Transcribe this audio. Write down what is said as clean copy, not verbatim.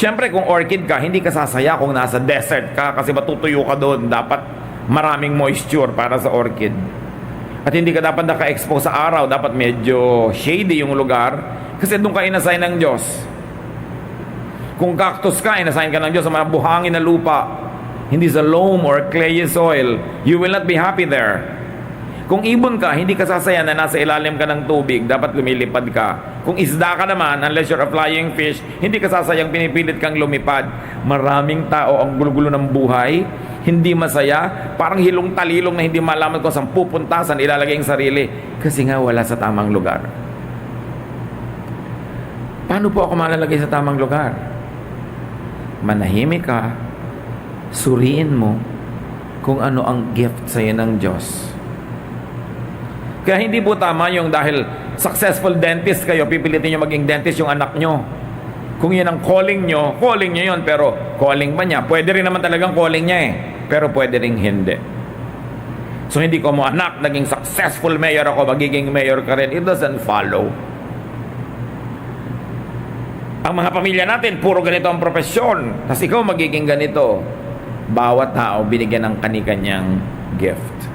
Siyempre, kung orchid ka, hindi ka sasaya kung nasa desert ka kasi matutuyo ka doon. Dapat maraming moisture para sa orchid. At hindi ka dapat naka-expose sa araw. Dapat medyo shady yung lugar kasi doon ka inassign ng Diyos. Kung cactus ka, inassign ka ng Diyos sa mga buhangin na lupa, hindi sa loam or clayey soil, you will not be happy there. Kung ibon ka, hindi ka sasaya na nasa ilalim ka ng tubig, dapat lumilipad ka. Kung isda ka naman, unless you're a flying fish, hindi ka sasayang pinipilit kang lumipad. Maraming tao ang gulo-gulo ng buhay, hindi masaya, parang hilong talilong na hindi malaman kung saan pupunta, saan ilalagay ang sarili, kasi nga wala sa tamang lugar. Paano po ako malalagay sa tamang lugar? Manahimik ka, suriin mo kung ano ang gift sa'yo ng Diyos. Kaya hindi po tama yung dahil successful dentist kayo, pipilitin nyo maging dentist yung anak nyo. Kung yun ang calling nyo yun, pero calling ba niya? Pwede rin naman talagang calling niya pero pwede rin hindi. So hindi ko mo anak, naging successful mayor ako, magiging mayor ka rin. It doesn't follow. Ang mga pamilya natin, puro ganito ang profesyon. Tapos ikaw magiging ganito. Bawat tao binigyan ng kani-kanyang gift.